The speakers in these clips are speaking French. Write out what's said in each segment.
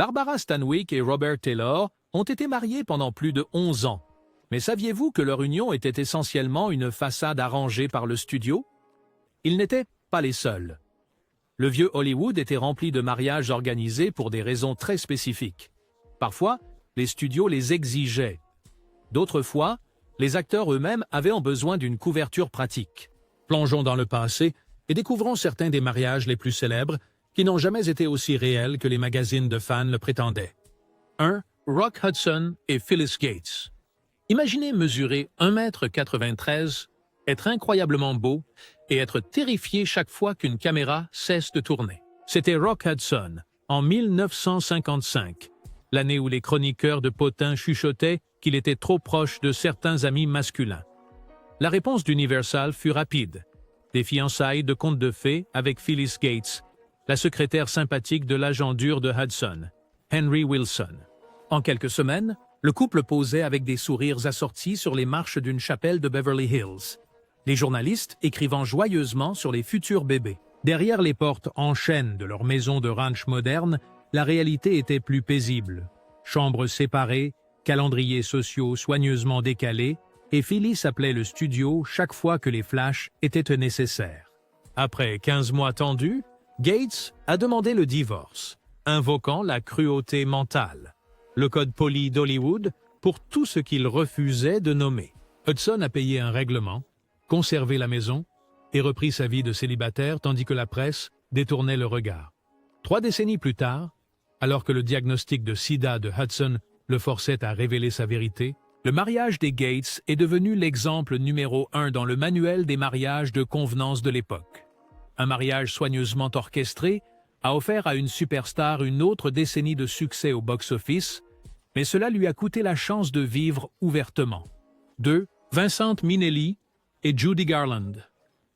Barbara Stanwyck et Robert Taylor ont été mariés pendant plus de 11 ans. Mais saviez-vous que leur union était essentiellement une façade arrangée par le studio? Ils n'étaient pas les seuls. Le vieux Hollywood était rempli de mariages organisés pour des raisons très spécifiques. Parfois, les studios les exigeaient. D'autres fois, les acteurs eux-mêmes avaient besoin d'une couverture pratique. Plongeons dans le passé et découvrons certains des mariages les plus célèbres qui n'ont jamais été aussi réels que les magazines de fans le prétendaient. 1. Rock Hudson et Phyllis Gates. Imaginez mesurer 1,93 m, être incroyablement beau et être terrifié chaque fois qu'une caméra cesse de tourner. C'était Rock Hudson, en 1955, l'année où les chroniqueurs de potins chuchotaient qu'il était trop proche de certains amis masculins. La réponse d'Universal fut rapide. Des fiançailles de contes de fées avec Phyllis Gates, la secrétaire sympathique de l'agent dur de Hudson, Henry Wilson. En quelques semaines, le couple posait avec des sourires assortis sur les marches d'une chapelle de Beverly Hills. Les journalistes écrivant joyeusement sur les futurs bébés. Derrière les portes en chêne de leur maison de ranch moderne, la réalité était plus paisible. Chambres séparées, calendriers sociaux soigneusement décalés, et Phyllis appelait le studio chaque fois que les flashs étaient nécessaires. Après 15 mois tendus, Gates a demandé le divorce, invoquant la cruauté mentale, le code poli d'Hollywood pour tout ce qu'il refusait de nommer. Hudson a payé un règlement, conservé la maison et repris sa vie de célibataire tandis que la presse détournait le regard. 3 décennies plus tard, alors que le diagnostic de sida de Hudson le forçait à révéler sa vérité, le mariage des Gates est devenu l'exemple numéro 1 dans le manuel des mariages de convenance de l'époque. Un mariage soigneusement orchestré a offert à une superstar une autre décennie de succès au box-office, mais cela lui a coûté la chance de vivre ouvertement. 2. Vincent Minnelli et Judy Garland.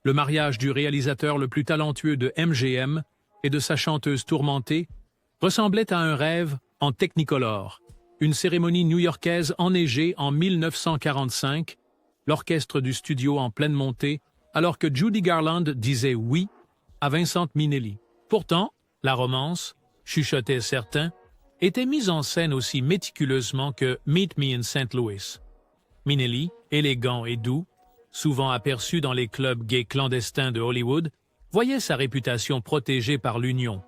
Le mariage du réalisateur le plus talentueux de MGM et de sa chanteuse tourmentée ressemblait à un rêve en Technicolor, une cérémonie new-yorkaise enneigée en 1945, l'orchestre du studio en pleine montée, alors que Judy Garland disait oui à Vincent Minnelli. Pourtant, la romance, chuchotaient certains, était mise en scène aussi méticuleusement que Meet Me in St. Louis. Minnelli, élégant et doux, souvent aperçu dans les clubs gays clandestins de Hollywood, voyait sa réputation protégée par l'union,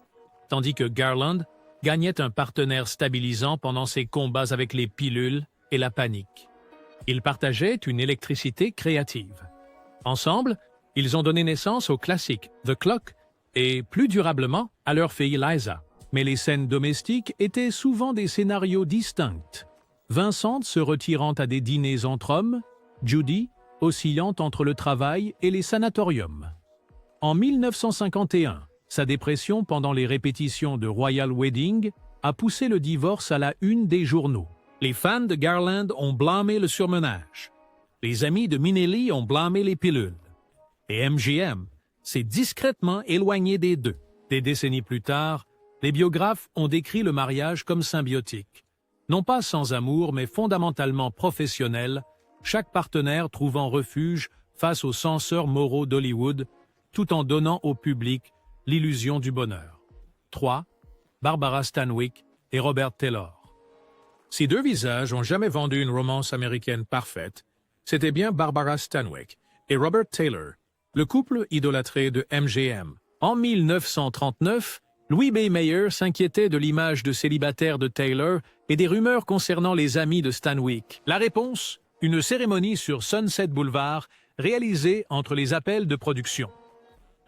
tandis que Garland gagnait un partenaire stabilisant pendant ses combats avec les pilules et la panique. Ils partageaient une électricité créative. Ensemble, ils ont donné naissance au classique The Clock et, plus durablement, à leur fille Liza. Mais les scènes domestiques étaient souvent des scénarios distincts. Vincent se retirant à des dîners entre hommes, Judy oscillant entre le travail et les sanatoriums. En 1951, sa dépression pendant les répétitions de Royal Wedding a poussé le divorce à la une des journaux. Les fans de Garland ont blâmé le surmenage. Les amis de Minnelli ont blâmé les pilules. Et MGM s'est discrètement éloigné des deux. Des décennies plus tard, les biographes ont décrit le mariage comme symbiotique. Non pas sans amour, mais fondamentalement professionnel, chaque partenaire trouvant refuge face aux censeurs moraux d'Hollywood, tout en donnant au public l'illusion du bonheur. 3. Barbara Stanwyck et Robert Taylor. Si deux visages ont jamais vendu une romance américaine parfaite, c'était bien Barbara Stanwyck et Robert Taylor, le couple idolâtré de MGM. En 1939, Louis B. Mayer s'inquiétait de l'image de célibataire de Taylor et des rumeurs concernant les amis de Stanwyck. La réponse? Une cérémonie sur Sunset Boulevard réalisée entre les appels de production.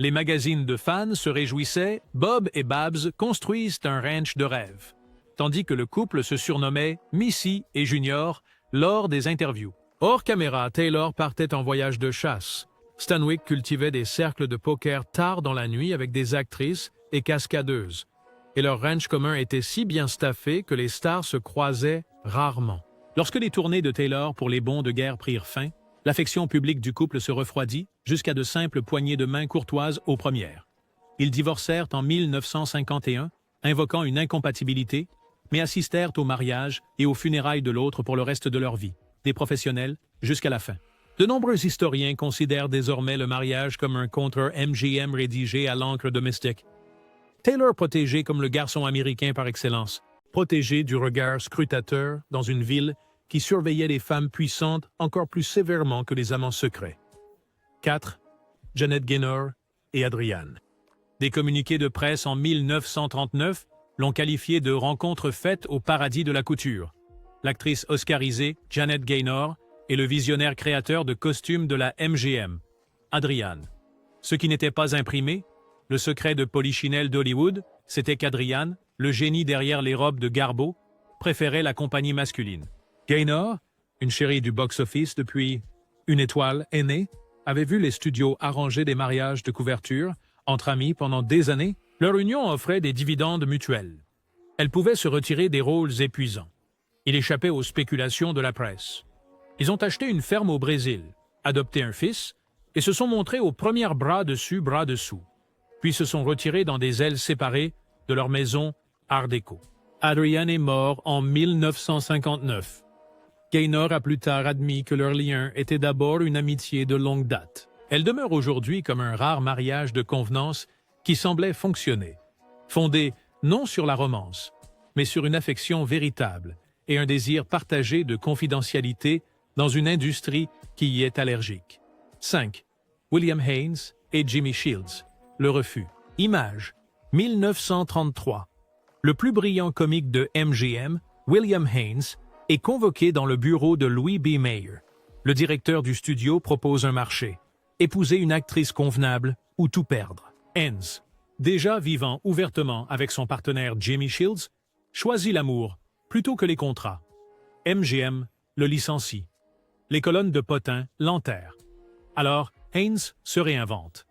Les magazines de fans se réjouissaient, Bob et Babs construisent un ranch de rêve, tandis que le couple se surnommait Missy et Junior lors des interviews. Hors caméra, Taylor partait en voyage de chasse. Stanwyck cultivait des cercles de poker tard dans la nuit avec des actrices et cascadeuses, et leur ranch commun était si bien staffé que les stars se croisaient rarement. Lorsque les tournées de Taylor pour les bons de guerre prirent fin, l'affection publique du couple se refroidit jusqu'à de simples poignées de main courtoises aux premières. Ils divorcèrent en 1951, invoquant une incompatibilité, mais assistèrent au mariage et aux funérailles de l'autre pour le reste de leur vie, des professionnels jusqu'à la fin. De nombreux historiens considèrent désormais le mariage comme un contrat MGM rédigé à l'encre domestique. Taylor protégé comme le garçon américain par excellence, protégée du regard scrutateur dans une ville qui surveillait les femmes puissantes encore plus sévèrement que les amants secrets. 4. Janet Gaynor et Adrienne. Des communiqués de presse en 1939 l'ont qualifiée de rencontre faite au paradis de la couture. L'actrice oscarisée Janet Gaynor et le visionnaire créateur de costumes de la MGM, Adrienne. Ce qui n'était pas imprimé, le secret de Polichinelle d'Hollywood, c'était qu'Adrienne, le génie derrière les robes de Garbo, préférait la compagnie masculine. Gaynor, une chérie du box-office depuis Une étoile est née, avait vu les studios arranger des mariages de couverture entre amis pendant des années. Leur union offrait des dividendes mutuels. Elle pouvait se retirer des rôles épuisants. Il échappait aux spéculations de la presse. Ils ont acheté une ferme au Brésil, adopté un fils et se sont montrés aux premières bras dessus, bras dessous. Puis se sont retirés dans des ailes séparées de leur maison Art déco. Adrienne est mort en 1959. Gaynor a plus tard admis que leur lien était d'abord une amitié de longue date. Elle demeure aujourd'hui comme un rare mariage de convenance qui semblait fonctionner, fondé non sur la romance, mais sur une affection véritable et un désir partagé de confidentialité dans une industrie qui y est allergique. 5. William Haynes et Jimmy Shields. Le refus. Image. 1933. Le plus brillant comique de MGM, William Haynes, est convoqué dans le bureau de Louis B. Mayer. Le directeur du studio propose un marché. Épouser une actrice convenable ou tout perdre. Haynes, déjà vivant ouvertement avec son partenaire Jimmy Shields, choisit l'amour plutôt que les contrats. MGM le licencie. Les colonnes de potin l'enterrent. Alors, Haynes se réinvente.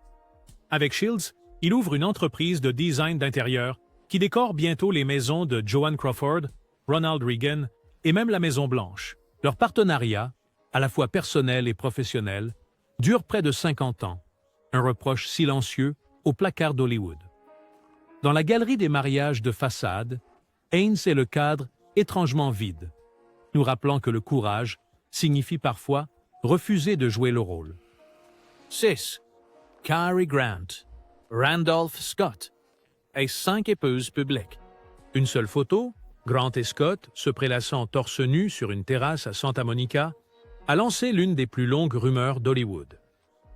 Avec Shields, il ouvre une entreprise de design d'intérieur qui décore bientôt les maisons de Joan Crawford, Ronald Reagan et même la Maison Blanche. Leur partenariat, à la fois personnel et professionnel, dure près de 50 ans, un reproche silencieux au placard d'Hollywood. Dans la galerie des mariages de façade, Haynes est le cadre étrangement vide, nous rappelant que le courage signifie parfois refuser de jouer le rôle. 6. Cary Grant, Randolph Scott et 5 épouses publiques. Une seule photo, Grant et Scott se prélassant torse nu sur une terrasse à Santa Monica, a lancé l'une des plus longues rumeurs d'Hollywood.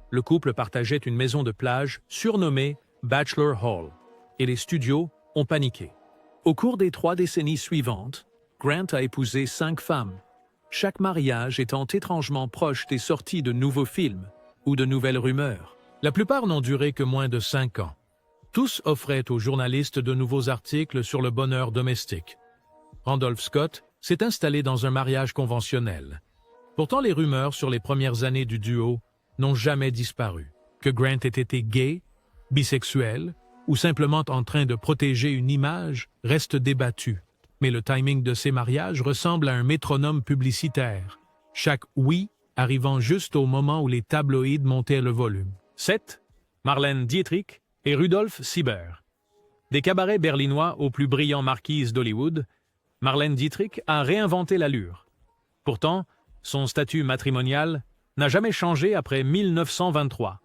Le couple partageait une maison de plage surnommée Bachelor Hall, et les studios ont paniqué. Au cours des 3 décennies suivantes, Grant a épousé 5 femmes, chaque mariage étant étrangement proche des sorties de nouveaux films ou de nouvelles rumeurs. La plupart n'ont duré que moins de 5 ans. Tous offraient aux journalistes de nouveaux articles sur le bonheur domestique. Randolph Scott s'est installé dans un mariage conventionnel. Pourtant, les rumeurs sur les premières années du duo n'ont jamais disparu. Que Grant ait été gay, bisexuel ou simplement en train de protéger une image reste débattu. Mais le timing de ces mariages ressemble à un métronome publicitaire, chaque « oui » arrivant juste au moment où les tabloïds montaient le volume. 7. Marlène Dietrich et Rudolf Sieber. Des cabarets berlinois aux plus brillants marquises d'Hollywood, Marlène Dietrich a réinventé l'allure. Pourtant, son statut matrimonial n'a jamais changé après 1923,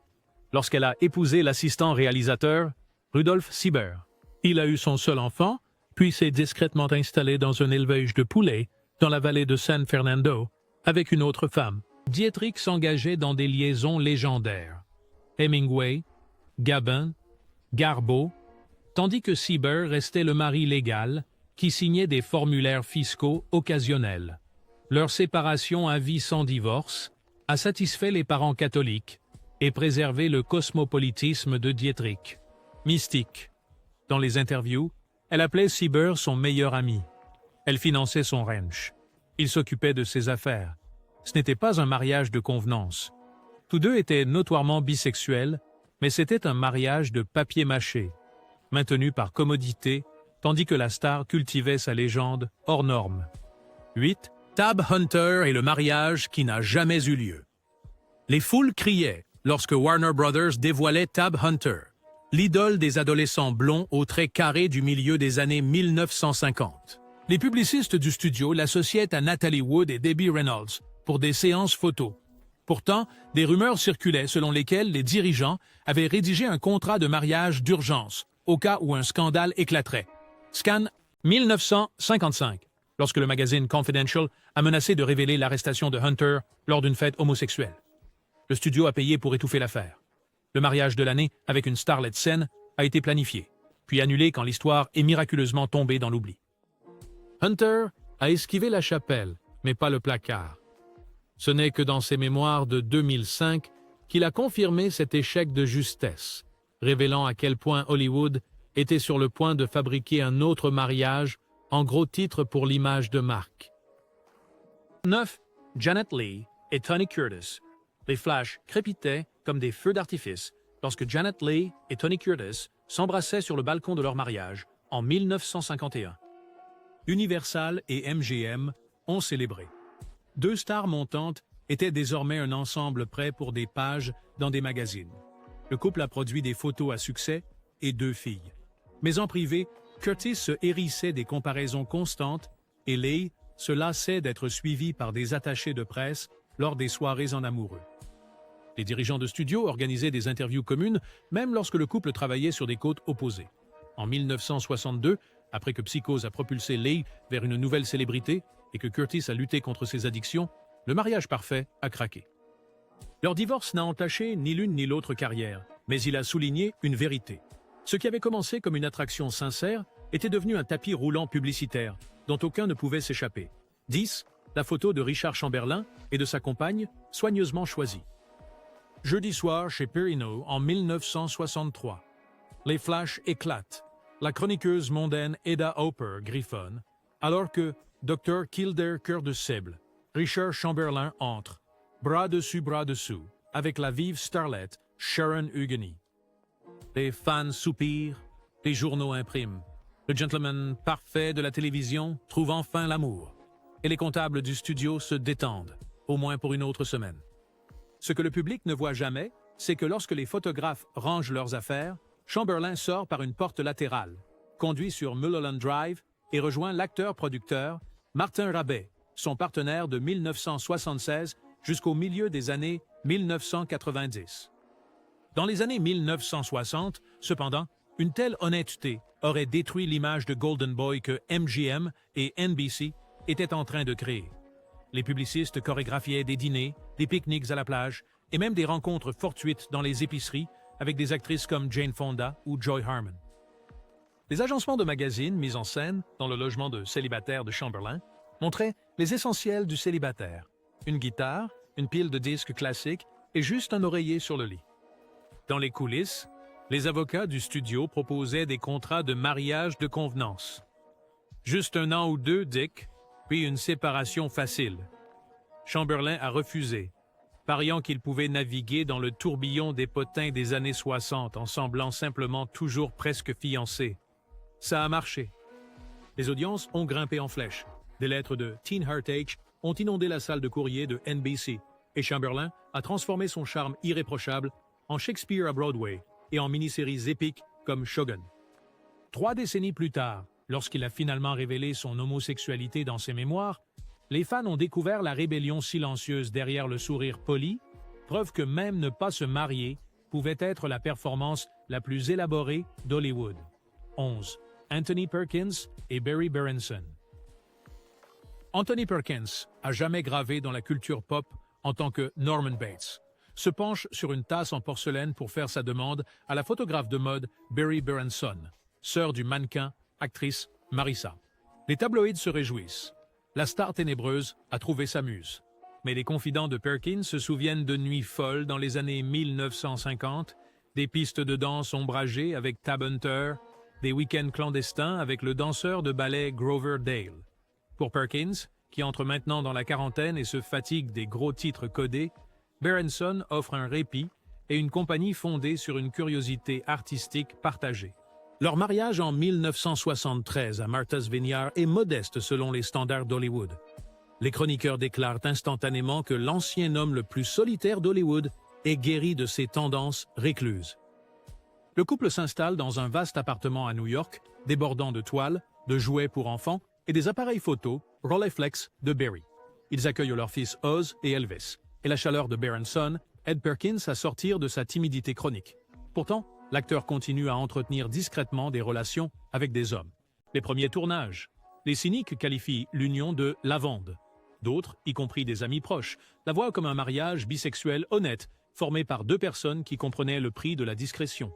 lorsqu'elle a épousé l'assistant réalisateur Rudolf Sieber. Il a eu son seul enfant, puis s'est discrètement installé dans un élevage de poulets dans la vallée de San Fernando avec une autre femme. Dietrich s'engageait dans des liaisons légendaires. Hemingway, Gabin, Garbo, tandis que Sieber restait le mari légal qui signait des formulaires fiscaux occasionnels. Leur séparation à vie sans divorce a satisfait les parents catholiques et préservé le cosmopolitisme de Dietrich. Mystique. Dans les interviews, elle appelait Sieber son meilleur ami. Elle finançait son ranch. Il s'occupait de ses affaires. Ce n'était pas un mariage de convenance. Tous deux étaient notoirement bisexuels, mais c'était un mariage de papier mâché, maintenu par commodité, tandis que la star cultivait sa légende hors norme. 8. Tab Hunter et le mariage qui n'a jamais eu lieu. Les foules criaient lorsque Warner Brothers dévoilait Tab Hunter, l'idole des adolescents blonds aux traits carrés du milieu des années 1950. Les publicistes du studio l'associaient à Natalie Wood et Debbie Reynolds pour des séances photos. Pourtant, des rumeurs circulaient selon lesquelles les dirigeants avaient rédigé un contrat de mariage d'urgence au cas où un scandale éclaterait. Scan 1955, lorsque le magazine Confidential a menacé de révéler l'arrestation de Hunter lors d'une fête homosexuelle. Le studio a payé pour étouffer l'affaire. Le mariage de l'année avec une starlet saine a été planifié, puis annulé quand l'histoire est miraculeusement tombée dans l'oubli. Hunter a esquivé la chapelle, mais pas le placard. Ce n'est que dans ses mémoires de 2005 qu'il a confirmé cet échec de justesse, révélant à quel point Hollywood était sur le point de fabriquer un autre mariage en gros titre pour l'image de marque. 9. Janet Leigh et Tony Curtis. Les flashs crépitaient comme des feux d'artifice lorsque Janet Leigh et Tony Curtis s'embrassaient sur le balcon de leur mariage en 1951. Universal et MGM ont célébré. Deux stars montantes étaient désormais un ensemble prêt pour des pages dans des magazines. Le couple a produit des photos à succès et 2 filles. Mais en privé, Curtis se hérissait des comparaisons constantes et Leigh se lassait d'être suivie par des attachés de presse lors des soirées en amoureux. Les dirigeants de studio organisaient des interviews communes, même lorsque le couple travaillait sur des côtes opposées. En 1962, après que Psychose a propulsé Leigh vers une nouvelle célébrité et que Curtis a lutté contre ses addictions, le mariage parfait a craqué. Leur divorce n'a entaché ni l'une ni l'autre carrière, mais il a souligné une vérité. Ce qui avait commencé comme une attraction sincère était devenu un tapis roulant publicitaire, dont aucun ne pouvait s'échapper. 10. La photo de Richard Chamberlain et de sa compagne, soigneusement choisie. Jeudi soir chez Perrineau en 1963. Les flashs éclatent. La chroniqueuse mondaine Ada Hopper griffonne, alors que Dr. Kildare Cœur de Cible, Richard Chamberlain entre, bras dessus, avec la vive starlet Sharon Hugany. Les fans soupirent, les journaux impriment. Le gentleman parfait de la télévision trouve enfin l'amour. Et les comptables du studio se détendent, au moins pour une autre semaine. Ce que le public ne voit jamais, c'est que lorsque les photographes rangent leurs affaires, Chamberlain sort par une porte latérale, conduit sur Mulholland Drive et rejoint l'acteur-producteur Martin Rabet, son partenaire de 1976 jusqu'au milieu des années 1990. Dans les années 1960, cependant, une telle honnêteté aurait détruit l'image de Golden Boy que MGM et NBC étaient en train de créer. Les publicistes chorégraphiaient des dîners, des pique-niques à la plage et même des rencontres fortuites dans les épiceries avec des actrices comme Jane Fonda ou Joy Harmon. Les agencements de magazines mis en scène dans le logement de célibataire de Chamberlain montraient les essentiels du célibataire. Une guitare, une pile de disques classiques et juste un oreiller sur le lit. Dans les coulisses, les avocats du studio proposaient des contrats de mariage de convenance. Juste 1 an ou 2, Dick, puis une séparation facile. Chamberlain a refusé, pariant qu'il pouvait naviguer dans le tourbillon des potins des années 60 en semblant simplement toujours presque fiancé. Ça a marché. Les audiences ont grimpé en flèche. Des lettres de Teen Heartache ont inondé la salle de courrier de NBC et Chamberlain a transformé son charme irréprochable en Shakespeare à Broadway et en mini-séries épiques comme Shogun. 3 décennies plus tard, lorsqu'il a finalement révélé son homosexualité dans ses mémoires, les fans ont découvert la rébellion silencieuse derrière le sourire poli, preuve que même ne pas se marier pouvait être la performance la plus élaborée d'Hollywood. 11. Anthony Perkins et Barry Berenson. Anthony Perkins a jamais gravé dans la culture pop en tant que Norman Bates, se penche sur une tasse en porcelaine pour faire sa demande à la photographe de mode Barry Berenson, sœur du mannequin, actrice Marissa. Les tabloïds se réjouissent. La star ténébreuse a trouvé sa muse. Mais les confidents de Perkins se souviennent de nuits folles dans les années 1950, des pistes de danse ombragées avec Tab Hunter, des week-ends clandestins avec le danseur de ballet Grover Dale. Pour Perkins, qui entre maintenant dans la quarantaine et se fatigue des gros titres codés, Berenson offre un répit et une compagnie fondée sur une curiosité artistique partagée. Leur mariage en 1973 à Martha's Vineyard est modeste selon les standards d'Hollywood. Les chroniqueurs déclarent instantanément que l'ancien homme le plus solitaire d'Hollywood est guéri de ses tendances récluses. Le couple s'installe dans un vaste appartement à New York, débordant de toiles, de jouets pour enfants et des appareils photo Rolleiflex de Barry. Ils accueillent leurs fils Oz et Elvis, et la chaleur de Berenson aide Perkins à sortir de sa timidité chronique. Pourtant, l'acteur continue à entretenir discrètement des relations avec des hommes. Les premiers tournages. Les cyniques qualifient l'union de lavande. D'autres, y compris des amis proches, la voient comme un mariage bisexuel honnête, formé par deux personnes qui comprenaient le prix de la discrétion.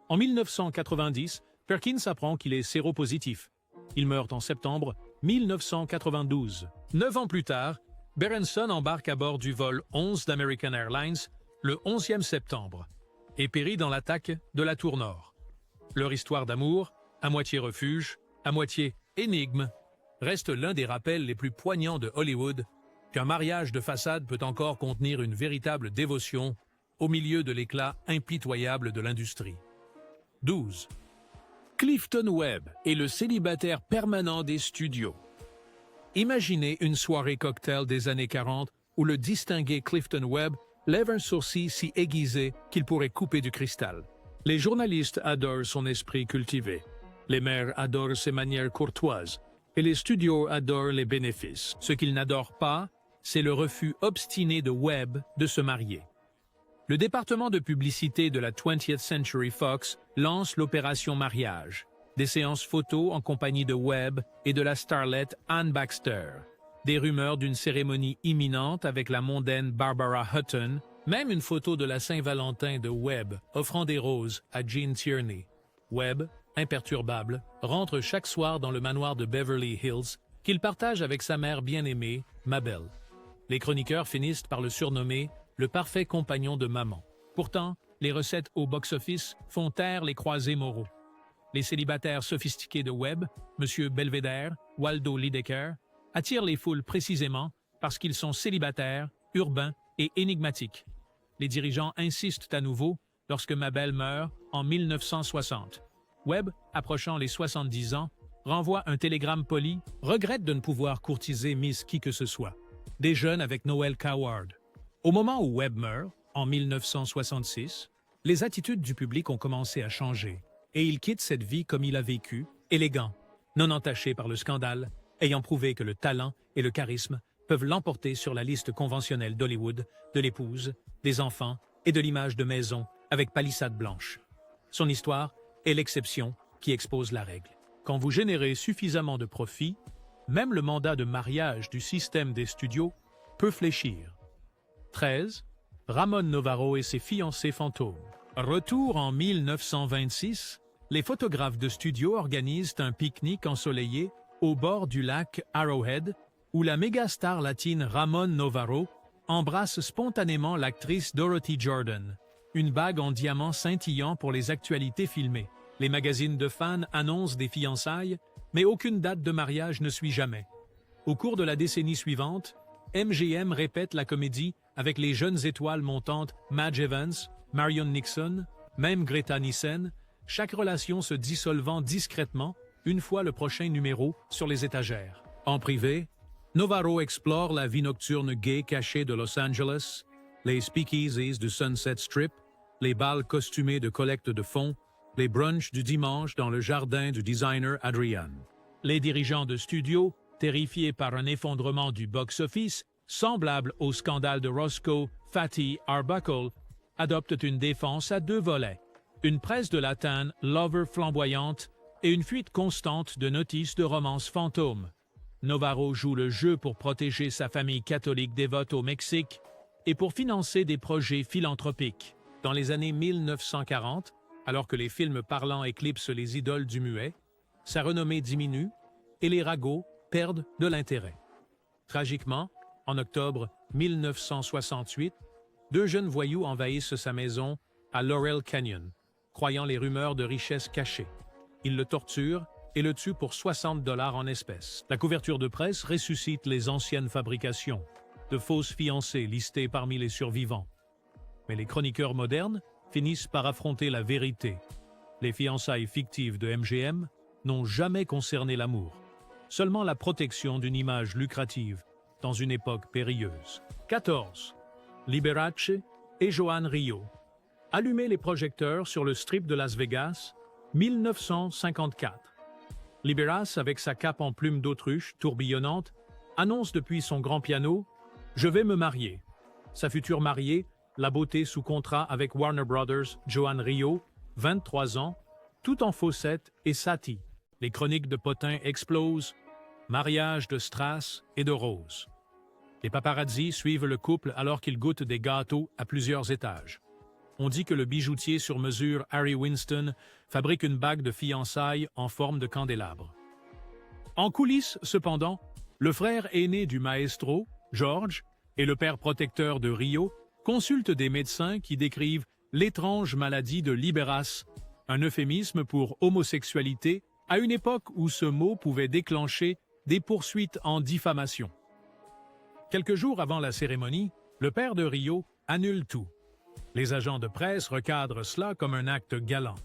En 1990, Perkins apprend qu'il est séropositif. Il meurt en septembre 1992. 9 ans plus tard, Berenson embarque à bord du vol 11 d'American Airlines le 11e septembre et périt dans l'attaque de la Tour Nord. Leur histoire d'amour, à moitié refuge, à moitié énigme, reste l'un des rappels les plus poignants de Hollywood qu'un mariage de façade peut encore contenir une véritable dévotion au milieu de l'éclat impitoyable de l'industrie. 12. Clifton Webb est le célibataire permanent des studios. Imaginez une soirée cocktail des années 40 où le distingué Clifton Webb lève un sourcil si aiguisé qu'il pourrait couper du cristal. Les journalistes adorent son esprit cultivé, les maires adorent ses manières courtoises, et les studios adorent les bénéfices. Ce qu'ils n'adorent pas, c'est le refus obstiné de Webb de se marier. Le département de publicité de la 20th Century Fox lance l'opération mariage, des séances photos en compagnie de Webb et de la starlette Ann Baxter, des rumeurs d'une cérémonie imminente avec la mondaine Barbara Hutton, même une photo de la Saint-Valentin de Webb offrant des roses à Gene Tierney. Webb, imperturbable, rentre chaque soir dans le manoir de Beverly Hills qu'il partage avec sa mère bien-aimée, Mabel. Les chroniqueurs finissent par le surnommer le parfait compagnon de maman. Pourtant, les recettes au box-office font taire les croisés moraux. Les célibataires sophistiqués de Webb, M. Belvedere, Waldo Lidecker, attirent les foules précisément parce qu'ils sont célibataires, urbains et énigmatiques. Les dirigeants insistent à nouveau lorsque Mabel meurt en 1960. Webb, approchant les 70 ans, renvoie un télégramme poli, regrette de ne pouvoir courtiser Miss qui que ce soit. Déjeune avec Noel Coward. Au moment où Webb meurt, en 1966, les attitudes du public ont commencé à changer et il quitte cette vie comme il a vécu, élégant, non entaché par le scandale, ayant prouvé que le talent et le charisme peuvent l'emporter sur la liste conventionnelle d'Hollywood, de l'épouse, des enfants et de l'image de maison avec palissade blanche. Son histoire est l'exception qui expose la règle. Quand vous générez suffisamment de profit, même le mandat de mariage du système des studios peut fléchir. 13. Ramon Novarro et ses fiancés fantômes. Retour en 1926, les photographes de studio organisent un pique-nique ensoleillé au bord du lac Arrowhead, où la mégastar latine Ramon Novarro embrasse spontanément l'actrice Dorothy Jordan, une bague en diamant scintillant pour les actualités filmées. Les magazines de fans annoncent des fiançailles, mais aucune date de mariage ne suit jamais. Au cours de la décennie suivante, MGM répète la comédie avec les jeunes étoiles montantes Madge Evans, Marion Nixon, même Greta Nissen, chaque relation se dissolvant discrètement une fois le prochain numéro sur les étagères. En privé, Novarro explore la vie nocturne gay cachée de Los Angeles, les speakeasies du Sunset Strip, les bals costumés de collecte de fonds, les brunchs du dimanche dans le jardin du designer Adrian. Les dirigeants de studio, terrifiés par un effondrement du box-office, semblable au scandale de Roscoe Fatty Arbuckle, adoptent une défense à deux volets. Une presse de la teen lover flamboyante et une fuite constante de notices de romances fantômes. Novarro joue le jeu pour protéger sa famille catholique dévote au Mexique et pour financer des projets philanthropiques. Dans les années 1940, alors que les films parlants éclipsent les idoles du muet, sa renommée diminue et les ragots perdent de l'intérêt. Tragiquement, en octobre 1968, deux jeunes voyous envahissent sa maison à Laurel Canyon, croyant les rumeurs de richesses cachées. Ils le torturent et le tuent pour $60 en espèces. La couverture de presse ressuscite les anciennes fabrications, de fausses fiancées listées parmi les survivants. Mais les chroniqueurs modernes finissent par affronter la vérité. Les fiançailles fictives de MGM n'ont jamais concerné l'amour, seulement la protection d'une image lucrative dans une époque périlleuse. 14. Liberace et Joan Rio. Allumez les projecteurs sur le strip de Las Vegas, 1954. Liberace, avec sa cape en plume d'autruche tourbillonnante, annonce depuis son grand piano « Je vais me marier ». Sa future mariée, la beauté sous contrat avec Warner Brothers, Joan Rio, 23 ans, tout en faussette et satie. Les chroniques de Potin explosent, mariage de Strass et de Rose. Les paparazzis suivent le couple alors qu'ils goûtent des gâteaux à plusieurs étages. On dit que le bijoutier sur mesure Harry Winston fabrique une bague de fiançailles en forme de candélabre. En coulisses, cependant, le frère aîné du maestro, George, et le père protecteur de Rio consultent des médecins qui décrivent l'étrange maladie de Libéras, un euphémisme pour homosexualité, à une époque où ce mot pouvait déclencher des poursuites en diffamation. Quelques jours avant la cérémonie, le père de Rio annule tout. Les agents de presse recadrent cela comme un acte galant.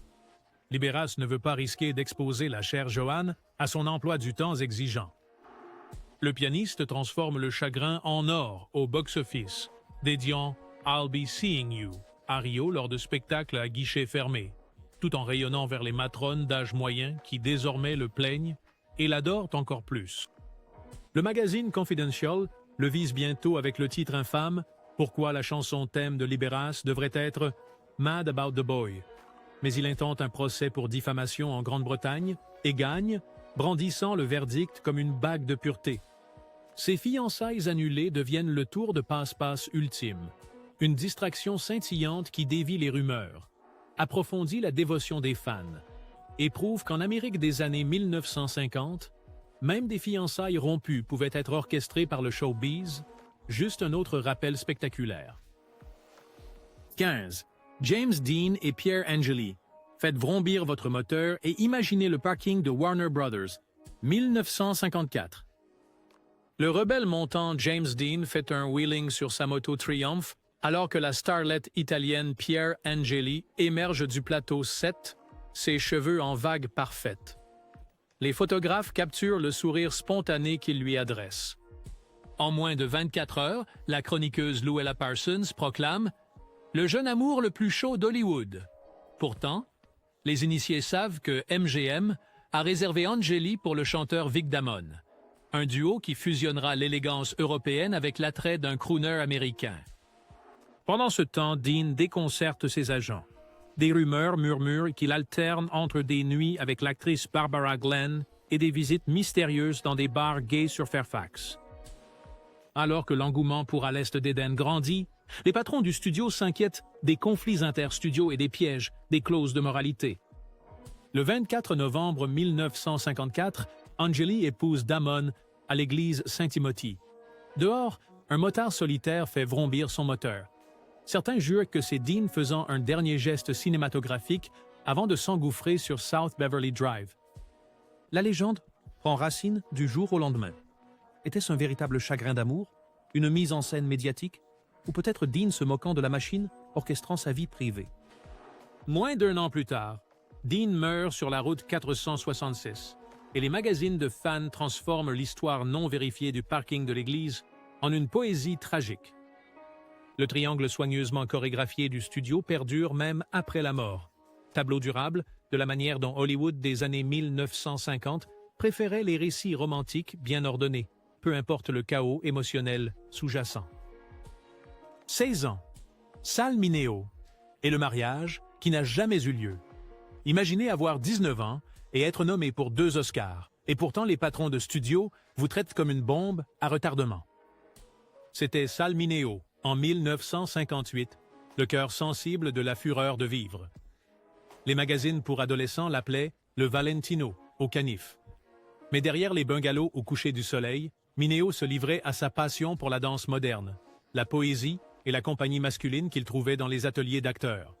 Libéras ne veut pas risquer d'exposer la chère Joanne à son emploi du temps exigeant. Le pianiste transforme le chagrin en or au box-office, dédiant « I'll be seeing you » à Rio lors de spectacles à guichet fermé, tout en rayonnant vers les matrones d'âge moyen qui désormais le plaignent et l'adorent encore plus. Le magazine Confidential le vise bientôt avec le titre infâme « Pourquoi la chanson thème de Libéras devrait être « Mad About the Boy ». Mais il intente un procès pour diffamation en Grande-Bretagne et gagne, brandissant le verdict comme une bague de pureté. Ses fiançailles annulées deviennent le tour de passe-passe ultime, une distraction scintillante qui dévie les rumeurs, approfondit la dévotion des fans et prouve qu'en Amérique des années 1950, même des fiançailles rompues pouvaient être orchestrées par le showbiz, juste un autre rappel spectaculaire. 15. James Dean et Pierre Angeli. Faites vrombir votre moteur et imaginez le parking de Warner Brothers, 1954. Le rebelle montant James Dean fait un wheeling sur sa moto Triumph alors que la starlette italienne Pierre Angeli émerge du plateau 7, ses cheveux en vague parfaite. Les photographes capturent le sourire spontané qu'il lui adresse. En moins de 24 heures, la chroniqueuse Louella Parsons proclame « Le jeune amour le plus chaud d'Hollywood ». Pourtant, les initiés savent que MGM a réservé Angeli pour le chanteur Vic Damone, un duo qui fusionnera l'élégance européenne avec l'attrait d'un crooner américain. Pendant ce temps, Dean déconcerte ses agents. Des rumeurs murmurent qu'il alterne entre des nuits avec l'actrice Barbara Glenn et des visites mystérieuses dans des bars gays sur Fairfax. Alors que l'engouement pour À l'Est d'Éden grandit, les patrons du studio s'inquiètent des conflits interstudios et des pièges, des clauses de moralité. Le 24 novembre 1954, Angeli épouse Damone à l'église Saint-Timothy. Dehors, un motard solitaire fait vrombir son moteur. Certains jurent que c'est Dean faisant un dernier geste cinématographique avant de s'engouffrer sur South Beverly Drive. La légende prend racine du jour au lendemain. Était-ce un véritable chagrin d'amour, une mise en scène médiatique, ou peut-être Dean se moquant de la machine, orchestrant sa vie privée? Moins d'un an plus tard, Dean meurt sur la route 466, et les magazines de fans transforment l'histoire non vérifiée du parking de l'église en une poésie tragique. Le triangle soigneusement chorégraphié du studio perdure même après la mort. Tableau durable de la manière dont Hollywood des années 1950 préférait les récits romantiques bien ordonnés, peu importe le chaos émotionnel sous-jacent. 16 ans. Sal Mineo. Et le mariage qui n'a jamais eu lieu. Imaginez avoir 19 ans et être nommé pour 2 Oscars, et pourtant les patrons de studio vous traitent comme une bombe à retardement. C'était Sal Mineo, en 1958, le cœur sensible de la fureur de vivre. Les magazines pour adolescents l'appelaient le Valentino, au canif. Mais derrière les bungalows au coucher du soleil, Mineo se livrait à sa passion pour la danse moderne, la poésie et la compagnie masculine qu'il trouvait dans les ateliers d'acteurs.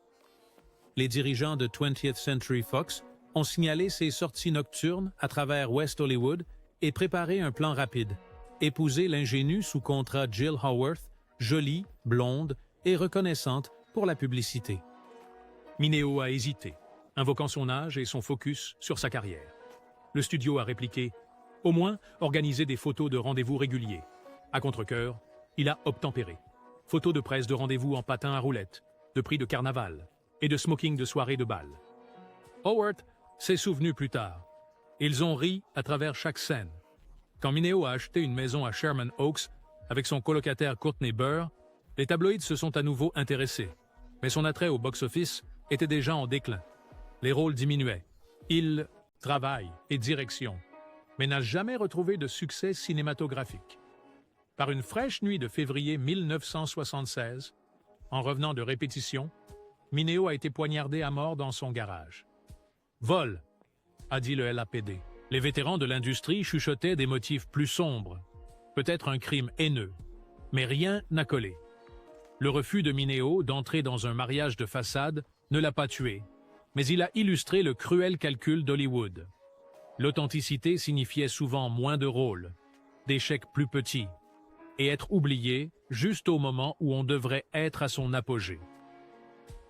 Les dirigeants de 20th Century Fox ont signalé ses sorties nocturnes à travers West Hollywood et préparé un plan rapide. Épouser l'ingénue sous contrat Jill Howarth, jolie, blonde et reconnaissante pour la publicité. Mineo a hésité, invoquant son âge et son focus sur sa carrière. Le studio a répliqué « Au moins, organiser des photos de rendez-vous réguliers ». À contre-cœur, il a obtempéré. Photos de presse de rendez-vous en patin à roulettes, de prix de carnaval et de smoking de soirée de bal. Howard s'est souvenu plus tard. Ils ont ri à travers chaque scène. Quand Mineo a acheté une maison à Sherman Oaks avec son colocataire Courtney Burr, les tabloïds se sont à nouveau intéressés. Mais son attrait au box-office était déjà en déclin. Les rôles diminuaient. Il travail et direction, mais n'a jamais retrouvé de succès cinématographique. Par une fraîche nuit de février 1976, en revenant de répétition, Mineo a été poignardé à mort dans son garage. « Vol », a dit le LAPD. Les vétérans de l'industrie chuchotaient des motifs plus sombres, peut-être un crime haineux, mais rien n'a collé. Le refus de Mineo d'entrer dans un mariage de façade ne l'a pas tué, mais il a illustré le cruel calcul d'Hollywood. L'authenticité signifiait souvent moins de rôles, des chèques plus petits, et être oublié juste au moment où on devrait être à son apogée.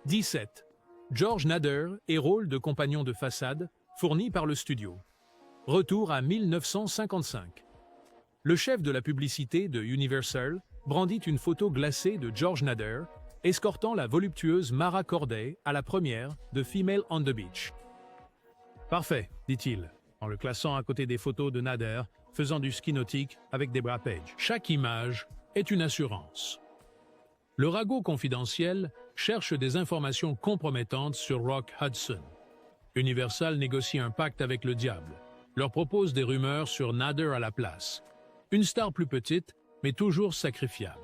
17. George Nader et rôle de compagnon de façade fourni par le studio. Retour à 1955. Le chef de la publicité de Universal brandit une photo glacée de George Nader escortant la voluptueuse Mara Corday à la première de Female on the Beach. « Parfait », dit-il, en le classant à côté des photos de Nader faisant du ski nautique avec des bras Page. Chaque image est une assurance. Le ragot confidentiel cherche des informations compromettantes sur Rock Hudson. Universal négocie un pacte avec le diable, leur propose des rumeurs sur Nader à la place. Une star plus petite, mais toujours sacrifiable.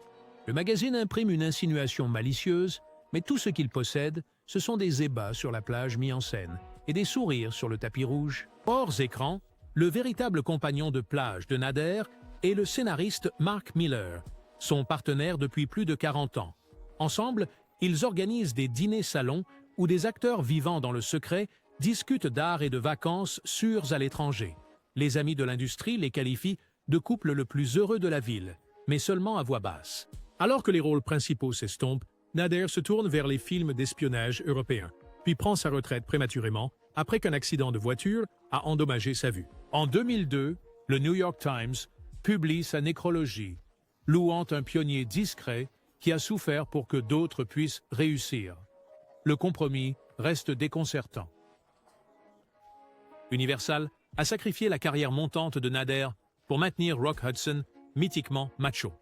Le magazine imprime une insinuation malicieuse, mais tout ce qu'il possède, ce sont des ébats sur la plage mis en scène et des sourires sur le tapis rouge. Hors écran, le véritable compagnon de plage de Nader est le scénariste Mark Miller, son partenaire depuis plus de 40 ans. Ensemble, ils organisent des dîners-salons où des acteurs vivant dans le secret discutent d'art et de vacances sûrs à l'étranger. Les amis de l'industrie les qualifient de couple le plus heureux de la ville, mais seulement à voix basse. Alors que les rôles principaux s'estompent, Nader se tourne vers les films d'espionnage européens, puis prend sa retraite prématurément après qu'un accident de voiture a endommagé sa vue. En 2002, le New York Times publie sa nécrologie, louant un pionnier discret qui a souffert pour que d'autres puissent réussir. Le compromis reste déconcertant. Universal a sacrifié la carrière montante de Nader pour maintenir Rock Hudson mythiquement macho.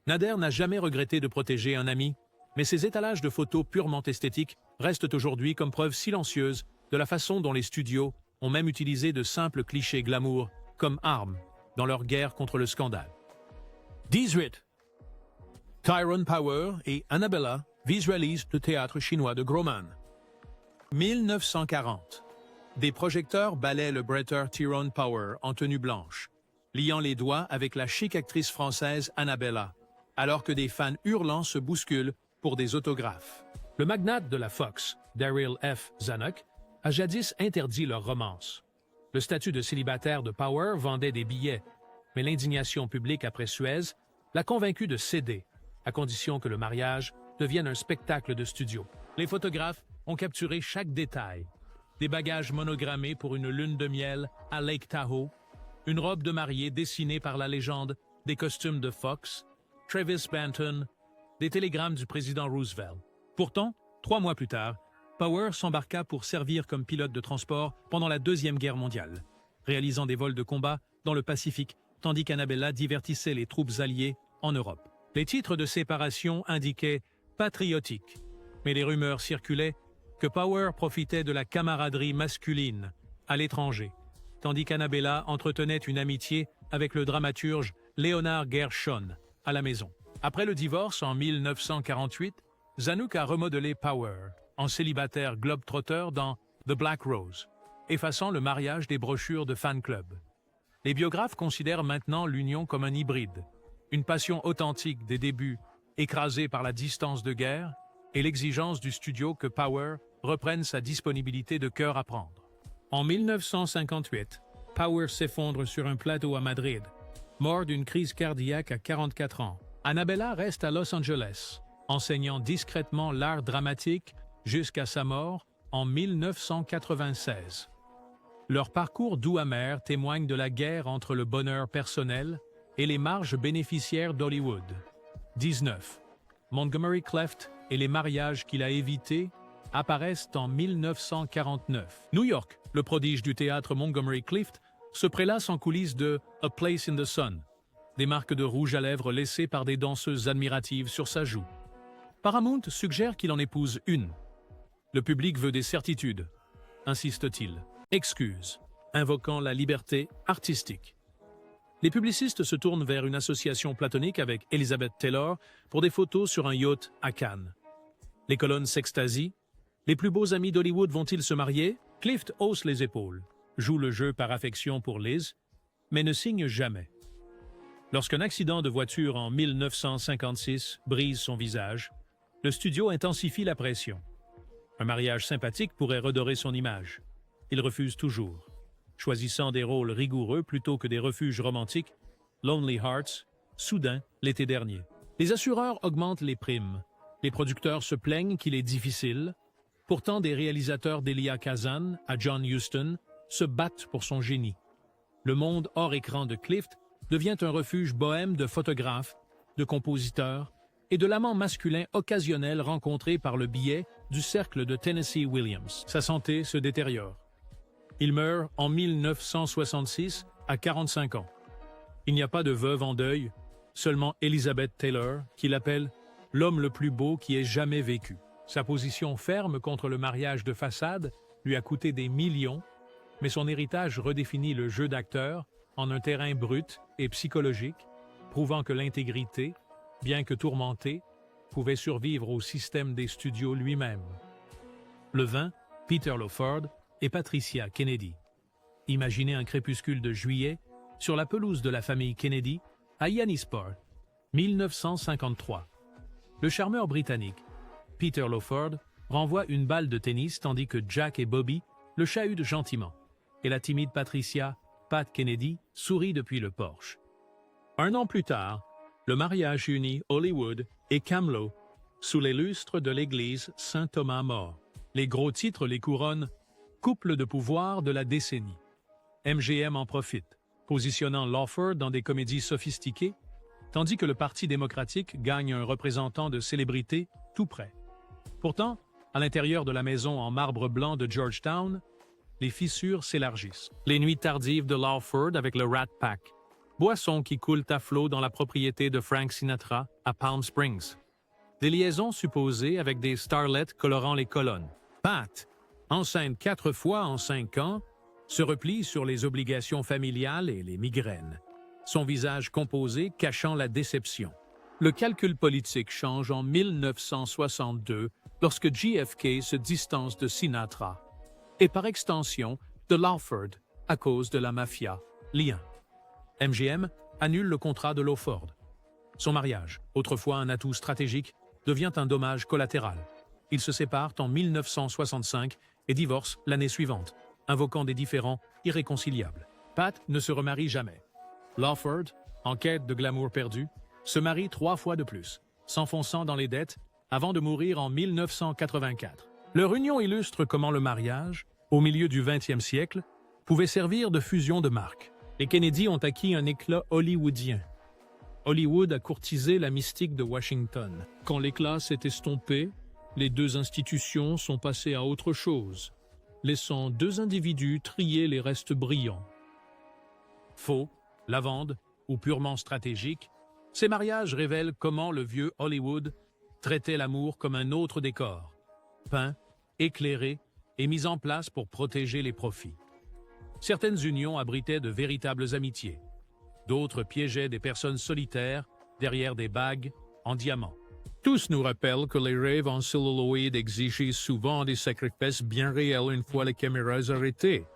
Nader n'a jamais regretté de protéger un ami, mais ses étalages de photos purement esthétiques restent aujourd'hui comme preuve silencieuse de la façon dont les studios ont même utilisé de simples clichés glamour comme armes dans leur guerre contre le scandale. 18. Tyrone Power et Annabella visualisent le théâtre chinois de Grauman. 1940. Des projecteurs balaient le bretteur Tyrone Power en tenue blanche, liant les doigts avec la chic actrice française Annabella, alors que des fans hurlants se bousculent pour des autographes. Le magnate de la Fox, Daryl F. Zanuck, a jadis interdit leur romance. Le statut de célibataire de Power vendait des billets, mais l'indignation publique après Suez l'a convaincu de céder, à condition que le mariage devienne un spectacle de studio. Les photographes ont capturé chaque détail. Des bagages monogrammés pour une lune de miel à Lake Tahoe, une robe de mariée dessinée par la légende, des costumes de Fox, Travis Banton, des télégrammes du président Roosevelt. Pourtant, 3 mois plus tard, Power s'embarqua pour servir comme pilote de transport pendant la Deuxième Guerre mondiale, réalisant des vols de combat dans le Pacifique, tandis qu'Annabella divertissait les troupes alliées en Europe. Les titres de séparation indiquaient « patriotique », mais les rumeurs circulaient que Power profitait de la camaraderie masculine à l'étranger, tandis qu'Annabella entretenait une amitié avec le dramaturge Leonard Gershon à la maison. Après le divorce en 1948, Zanuck a remodelé Power en célibataire globe-trotter dans The Black Rose, effaçant le mariage des brochures de fan club. Les biographes considèrent maintenant l'union comme un hybride, une passion authentique des débuts écrasée par la distance de guerre et l'exigence du studio que Power reprenne sa disponibilité de cœur à prendre. En 1958, Power s'effondre sur un plateau à Madrid, mort d'une crise cardiaque à 44 ans. Annabella reste à Los Angeles, enseignant discrètement l'art dramatique jusqu'à sa mort en 1996. Leur parcours doux amer témoigne de la guerre entre le bonheur personnel et les marges bénéficiaires d'Hollywood. 19. Montgomery Clift et les mariages qu'il a évités apparaissent en 1949. New York, le prodige du théâtre Montgomery Clift, se prélasse en coulisses de A Place in the Sun, des marques de rouge à lèvres laissées par des danseuses admiratives sur sa joue. Paramount suggère qu'il en épouse une. Le public veut des certitudes, insiste-t-il. Excuse. invoquant la liberté artistique. Les publicistes se tournent vers une association platonique avec Elizabeth Taylor pour des photos sur un yacht à Cannes. Les colonnes s'extasient. Les plus beaux amis d'Hollywood vont-ils se marier? Clift hausse les épaules, joue le jeu par affection pour Liz, mais ne signe jamais. Lorsqu'un accident de voiture en 1956 brise son visage, le studio intensifie la pression. Un mariage sympathique pourrait redorer son image. Il refuse toujours. Choisissant des rôles rigoureux plutôt que des refuges romantiques, Lonely Hearts, soudain, l'été dernier. Les assureurs augmentent les primes. Les producteurs se plaignent qu'il est difficile. Pourtant, des réalisateurs d'Elia Kazan à John Huston se battent pour son génie. Le monde hors écran de Clift devient un refuge bohème de photographes, de compositeurs et de l'amant masculin occasionnel rencontré par le biais du cercle de Tennessee Williams. Sa santé se détériore. Il meurt en 1966 à 45 ans. Il n'y a pas de veuve en deuil, seulement Elizabeth Taylor, qui l'appelle « l'homme le plus beau qui ait jamais vécu ». Sa position ferme contre le mariage de façade lui a coûté des millions, mais son héritage redéfinit le jeu d'acteur en un terrain brut et psychologique, prouvant que l'intégrité, bien que tourmentée, pouvait survivre au système des studios lui-même. Le 20, Peter Lawford et Patricia Kennedy. Imaginez un crépuscule de juillet sur la pelouse de la famille Kennedy à Yannisport, 1953. Le charmeur britannique, Peter Lawford, renvoie une balle de tennis tandis que Jack et Bobby le chahutent gentiment, et la timide Patricia, Pat Kennedy, sourit depuis le porche. Un an plus tard, le mariage unit Hollywood et Camelot sous les lustres de l'église Saint-Thomas-More. Les gros titres les couronnent « Couple de pouvoir de la décennie ». MGM en profite, positionnant Lawford dans des comédies sophistiquées, tandis que le Parti démocratique gagne un représentant de célébrité tout près. Pourtant, à l'intérieur de la maison en marbre blanc de Georgetown, les fissures s'élargissent. Les nuits tardives de Lawford avec le Rat Pack, boissons qui coulent à flot dans la propriété de Frank Sinatra à Palm Springs. Des liaisons supposées avec des starlets colorant les colonnes. Pat, enceinte 4 fois en 5 ans, se replie sur les obligations familiales et les migraines, son visage composé cachant la déception. Le calcul politique change en 1962 lorsque JFK se distance de Sinatra et par extension de Lawford à cause de la mafia, lien. MGM annule le contrat de Lawford. Son mariage, autrefois un atout stratégique, devient un dommage collatéral. Ils se séparent en 1965 et divorcent l'année suivante, invoquant des différends irréconciliables. Pat ne se remarie jamais. Lawford, en quête de glamour perdu, se marie 3 fois de plus, s'enfonçant dans les dettes avant de mourir en 1984. Leur union illustre comment le mariage, au milieu du XXe siècle, pouvait servir de fusion de marques. Les Kennedy ont acquis un éclat hollywoodien. Hollywood a courtisé la mystique de Washington. Quand l'éclat s'est estompé, les deux institutions sont passées à autre chose, laissant 2 individus trier les restes brillants. Faux, lavande ou purement stratégique, ces mariages révèlent comment le vieux Hollywood traitait l'amour comme un autre décor, peint, éclairé et mis en place pour protéger les profits. Certaines unions abritaient de véritables amitiés. D'autres piégeaient des personnes solitaires derrière des bagues en diamant. Tous nous rappellent que les rêves en celluloïd exigent souvent des sacrifices bien réels une fois les caméras arrêtées.